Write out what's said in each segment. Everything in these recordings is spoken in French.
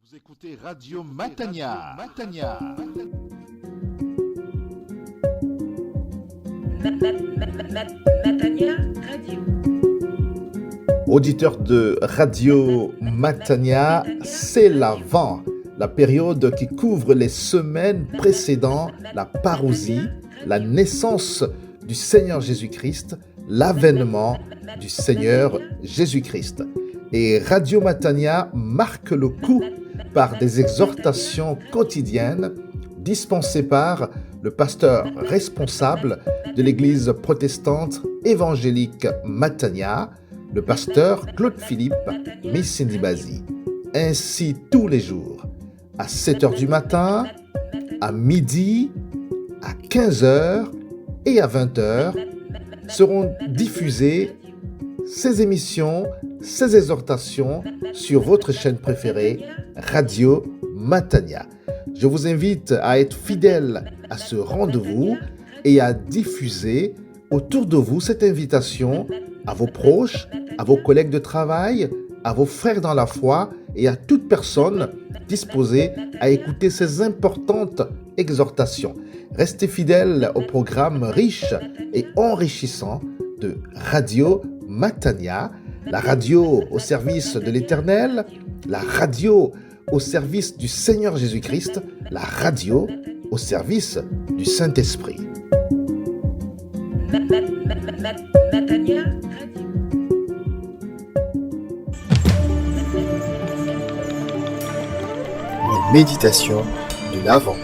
Vous écoutez Radio Matania. Matania. Matania Radio. Auditeurs de Radio Matania, c'est l'Avent, la période qui couvre les semaines précédant la parousie, la naissance du Seigneur Jésus-Christ, l'avènement du Seigneur Jésus-Christ. Et Radio Matania marque le coup par des exhortations quotidiennes dispensées par le pasteur responsable de l'église protestante évangélique Matania, le pasteur Claude-Philippe Missindibazi. Ainsi tous les jours, à 7h du matin, à midi, à 15h et à 20h, seront diffusées ces émissions, ces exhortations sur votre chaîne préférée, Radio Matania. Je vous invite à être fidèle à ce rendez-vous et à diffuser autour de vous cette invitation à vos proches, à vos collègues de travail, à vos frères dans la foi et à toute personne disposée à écouter ces importantes exhortations. Restez fidèles au programme riche et enrichissant de Radio Matania, la radio au service de l'Éternel, la radio au service du Seigneur Jésus-Christ, la radio au service du Saint-Esprit. Matania Radio. Une méditation de l'Avent.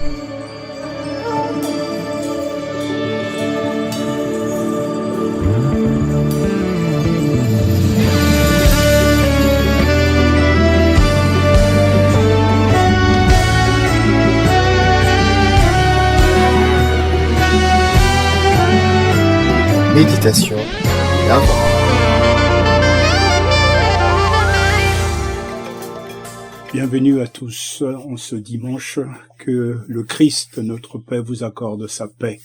Méditation de l'Avent. Bienvenue à tous en ce dimanche, que le Christ, notre paix, vous accorde sa paix.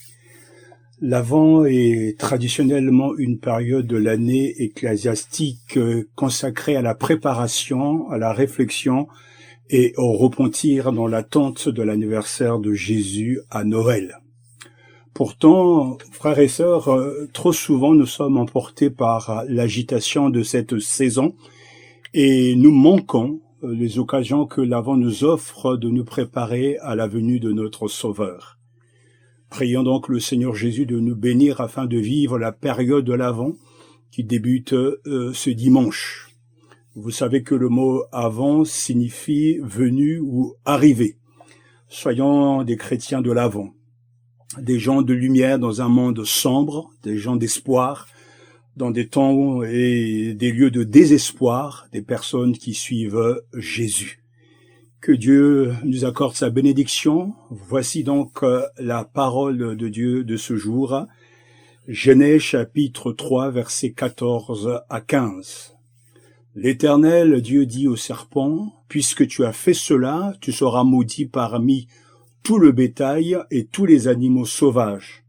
L'Avent est traditionnellement une période de l'année ecclésiastique consacrée à la préparation, à la réflexion et au repentir dans l'attente de l'anniversaire de Jésus à Noël. Pourtant, frères et sœurs, trop souvent nous sommes emportés par l'agitation de cette saison et nous manquons les occasions que l'Avent nous offre de nous préparer à la venue de notre Sauveur. Prions donc le Seigneur Jésus de nous bénir afin de vivre la période de l'Avent qui débute ce dimanche. Vous savez que le mot « Avent » signifie « venu » ou « arrivé ». Soyons des chrétiens de l'Avent, des gens de lumière dans un monde sombre, des gens d'espoir, dans des temps et des lieux de désespoir, des personnes qui suivent Jésus. Que Dieu nous accorde sa bénédiction. Voici donc la parole de Dieu de ce jour. Genèse chapitre 3, versets 14 à 15. L'Éternel Dieu dit au serpent, « Puisque tu as fait cela, tu seras maudit parmi tout le bétail et tous les animaux sauvages.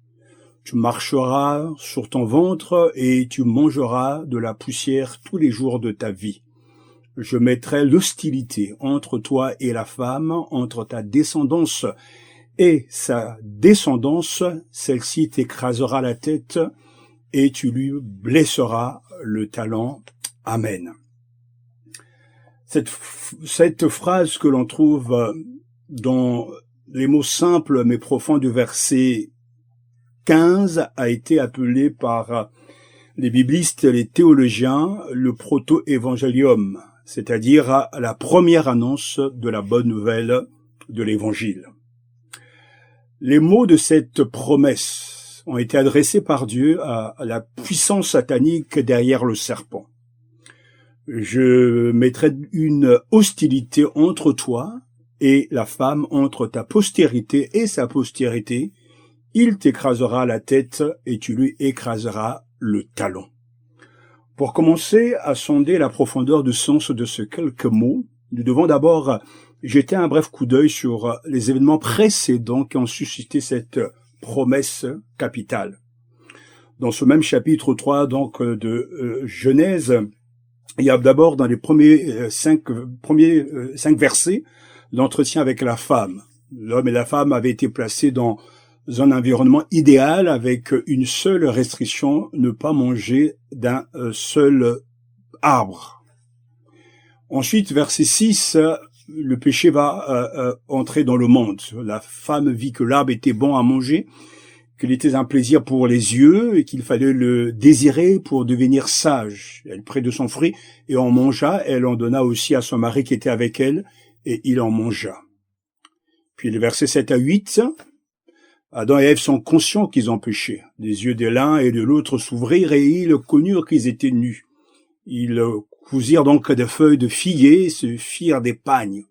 Tu marcheras sur ton ventre et tu mangeras de la poussière tous les jours de ta vie. Je mettrai l'hostilité entre toi et la femme, entre ta descendance et sa descendance. Celle-ci t'écrasera la tête et tu lui blesseras le talon. » Amen. Cette phrase que l'on trouve dans les mots simples mais profonds du verset 15 a été appelé par les biblistes et les théologiens le proto-évangélium, c'est-à-dire la première annonce de la bonne nouvelle de l'évangile. Les mots de cette promesse ont été adressés par Dieu à la puissance satanique derrière le serpent. Je mettrai une hostilité entre toi et la femme, entre ta postérité et sa postérité. Il t'écrasera la tête et tu lui écraseras le talon. Pour commencer à sonder la profondeur du sens de ces quelques mots, nous devons d'abord jeter un bref coup d'œil sur les événements précédents qui ont suscité cette promesse capitale. Dans ce même chapitre 3 donc de Genèse, Il y a d'abord dans les premiers cinq versets l'entretien avec la femme. L'homme et la femme avaient été placés dans un environnement idéal avec une seule restriction, ne pas manger d'un seul arbre. Ensuite, verset 6, le péché va entrer dans le monde. La femme vit que l'arbre était bon à manger, qu'il était un plaisir pour les yeux et qu'il fallait le désirer pour devenir sage. Elle prit de son fruit et en mangea. Elle en donna aussi à son mari qui était avec elle et il en mangea. Puis les versets 7 à 8, Adam et Ève sont conscients qu'ils ont péché. Les yeux de l'un et de l'autre s'ouvrirent et ils connurent qu'ils étaient nus. Ils cousirent donc des feuilles de figuier et se firent des pagnes.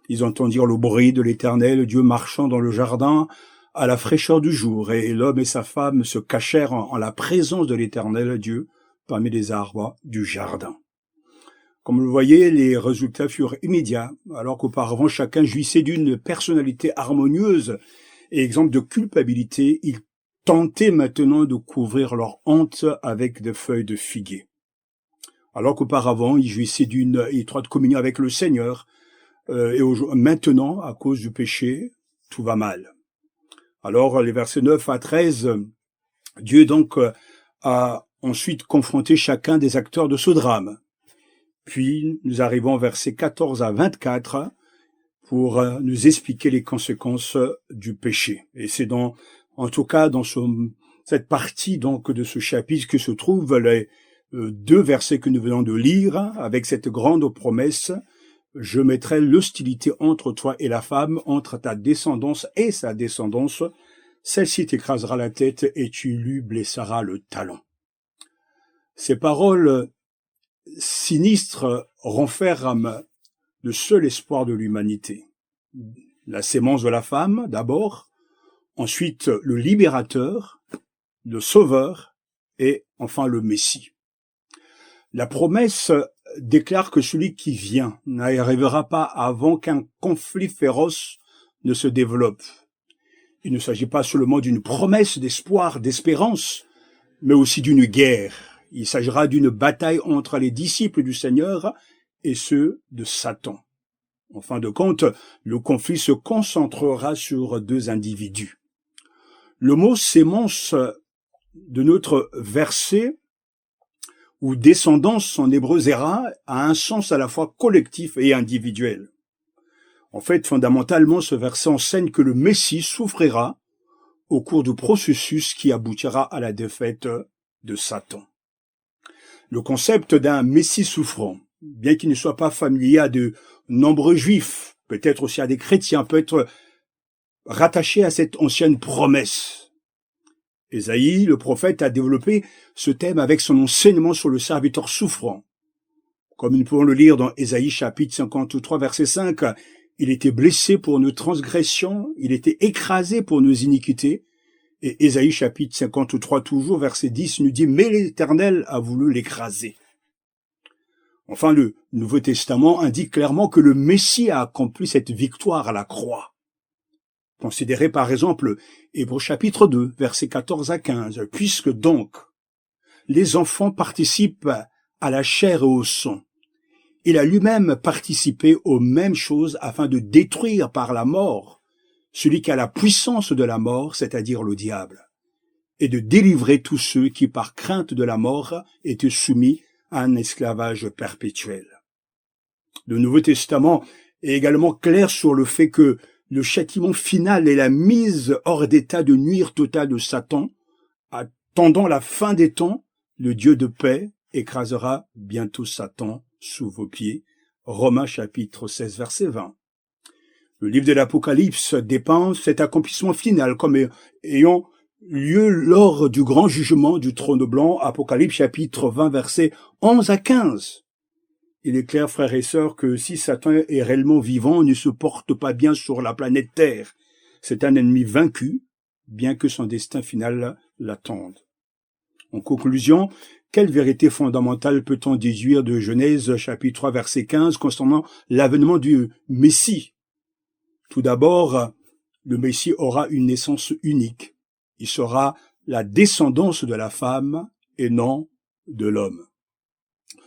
Ils entendirent le bruit de l'Éternel, Dieu marchant dans le jardin à la fraîcheur du jour, et l'homme et sa femme se cachèrent en la présence de l'Éternel, Dieu, parmi les arbres du jardin. Comme vous le voyez, les résultats furent immédiats, alors qu'auparavant chacun jouissait d'une personnalité harmonieuse et exemple de culpabilité, ils tentaient maintenant de couvrir leur honte avec des feuilles de figuier. Alors qu'auparavant, ils jouissaient d'une étroite communion avec le Seigneur, et maintenant, à cause du péché, tout va mal. Alors, les versets 9 à 13, Dieu donc a ensuite confronté chacun des acteurs de ce drame. Puis, nous arrivons aux versets 14 à 24 pour nous expliquer les conséquences du péché. Et c'est en tout cas dans cette partie donc de ce chapitre que se trouvent les deux versets que nous venons de lire, avec cette grande promesse: je mettrai l'hostilité entre toi et la femme, entre ta descendance et sa descendance. Celle-ci t'écrasera la tête et tu lui blesseras le talon. Ces paroles sinistres renferment le seul espoir de l'humanité. La sémence de la femme, d'abord, ensuite le libérateur, le sauveur et enfin le Messie. La promesse déclare que celui qui vient n'arrivera pas avant qu'un conflit féroce ne se développe. Il ne s'agit pas seulement d'une promesse d'espoir, d'espérance, mais aussi d'une guerre. Il s'agira d'une bataille entre les disciples du Seigneur et ceux de Satan. En fin de compte, le conflit se concentrera sur deux individus. Le mot sémence de notre verset ou descendance en hébreu zera a un sens à la fois collectif et individuel. En fait, fondamentalement, ce verset enseigne que le Messie souffrira au cours du processus qui aboutira à la défaite de Satan. Le concept d'un Messie souffrant, bien qu'il ne soit pas familier à de nombreux juifs, peut-être aussi à des chrétiens, peut être rattaché à cette ancienne promesse. Ésaïe, le prophète, a développé ce thème avec son enseignement sur le serviteur souffrant. Comme nous pouvons le lire dans Ésaïe chapitre 53, verset 5, il était blessé pour nos transgressions, il était écrasé pour nos iniquités. Et Ésaïe chapitre 53, toujours, verset 10, nous dit « Mais l'Éternel a voulu l'écraser ». Enfin, le Nouveau Testament indique clairement que le Messie a accompli cette victoire à la croix. Considérez par exemple Hébreux chapitre 2, versets 14 à 15. « Puisque donc les enfants participent à la chair et au sang, il a lui-même participé aux mêmes choses afin de détruire par la mort celui qui a la puissance de la mort, c'est-à-dire le diable, et de délivrer tous ceux qui, par crainte de la mort, étaient soumis à un esclavage perpétuel. » Le Nouveau Testament est également clair sur le fait que le châtiment final est la mise hors d'état de nuire totale de Satan. Attendant la fin des temps, le Dieu de paix écrasera bientôt Satan sous vos pieds. Romains chapitre 16, verset 20. Le livre de l'Apocalypse dépeint cet accomplissement final comme ayant lieu lors du grand jugement du trône blanc, Apocalypse chapitre 20, versets 11 à 15. Il est clair, frères et sœurs, que si Satan est réellement vivant, il ne se porte pas bien sur la planète Terre. C'est un ennemi vaincu, bien que son destin final l'attende. En conclusion, quelle vérité fondamentale peut-on déduire de Genèse chapitre 3, verset 15 concernant l'avènement du Messie? Tout d'abord, le Messie aura une naissance unique. Il sera la descendance de la femme et non de l'homme.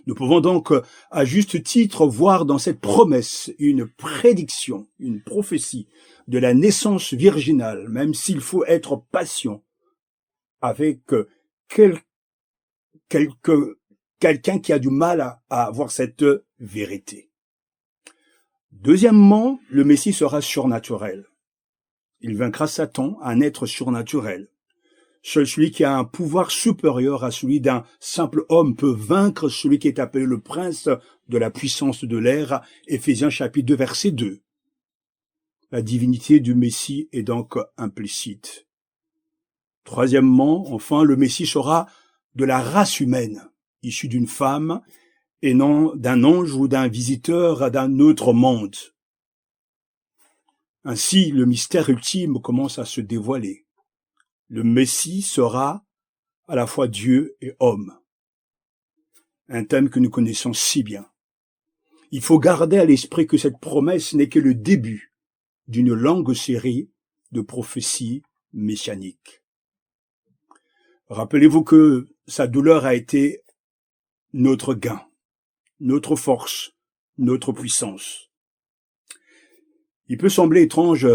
Nous pouvons donc, à juste titre, voir dans cette promesse une prédiction, une prophétie de la naissance virginale, même s'il faut être patient avec quelqu'un qui a du mal à avoir cette vérité. Deuxièmement, le Messie sera surnaturel. Il vaincra Satan, un être surnaturel. Seul celui qui a un pouvoir supérieur à celui d'un simple homme peut vaincre celui qui est appelé le prince de la puissance de l'air, Éphésiens chapitre 2, verset 2. La divinité du Messie est donc implicite. Troisièmement, enfin, le Messie sera de la race humaine, issu d'une femme, et non d'un ange ou d'un visiteur d'un autre monde. Ainsi, le mystère ultime commence à se dévoiler. Le Messie sera à la fois Dieu et homme. Un thème que nous connaissons si bien. Il faut garder à l'esprit que cette promesse n'est que le début d'une longue série de prophéties messianiques. Rappelez-vous que sa douleur a été notre gain, notre force, notre puissance. Il peut sembler étrange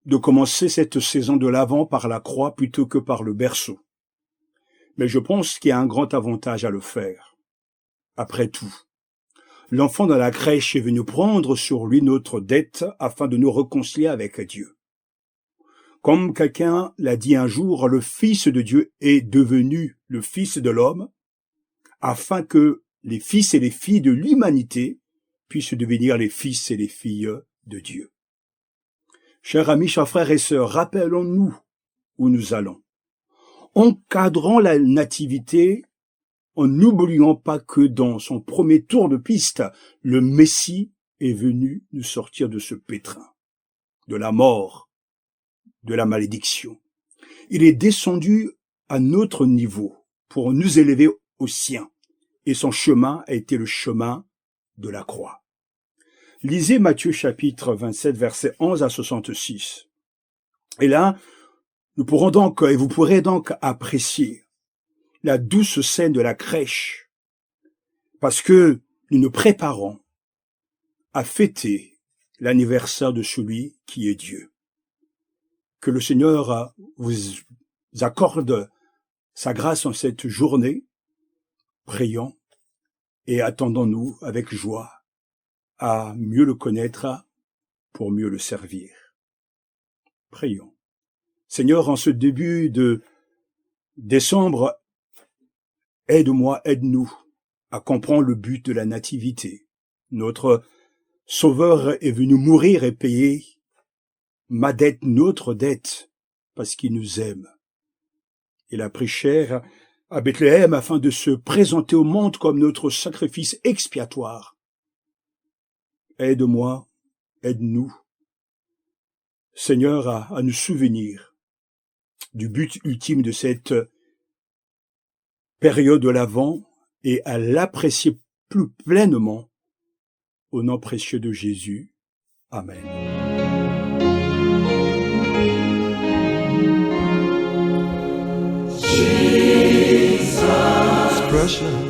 de commencer cette saison de l'Avent par la croix plutôt que par le berceau. Mais je pense qu'il y a un grand avantage à le faire. Après tout, l'enfant dans la crèche est venu prendre sur lui notre dette afin de nous réconcilier avec Dieu. Comme quelqu'un l'a dit un jour, le Fils de Dieu est devenu le Fils de l'homme afin que les fils et les filles de l'humanité puissent devenir les fils et les filles de Dieu. Chers amis, chers frères et sœurs, rappelons-nous où nous allons. Encadrant la nativité en n'oubliant pas que dans son premier tour de piste, le Messie est venu nous sortir de ce pétrin, de la mort, de la malédiction. Il est descendu à notre niveau pour nous élever au sien, et son chemin a été le chemin de la croix. Lisez Matthieu chapitre 27, versets 11 à 66. Et là, nous pourrons donc, et vous pourrez donc apprécier la douce scène de la crèche, parce que nous nous préparons à fêter l'anniversaire de celui qui est Dieu. Que le Seigneur vous accorde sa grâce en cette journée. Prions et attendons-nous avec joie à mieux le connaître pour mieux le servir. Prions. Seigneur, en ce début de décembre, aide-moi, aide-nous à comprendre le but de la nativité. Notre Sauveur est venu mourir et payer ma dette, notre dette, parce qu'il nous aime. Il a pris chair à Bethléem afin de se présenter au monde comme notre sacrifice expiatoire. Aide-moi, aide-nous, Seigneur, à nous souvenir du but ultime de cette période de l'Avent et à l'apprécier plus pleinement au nom précieux de Jésus. Amen. Jesus, precious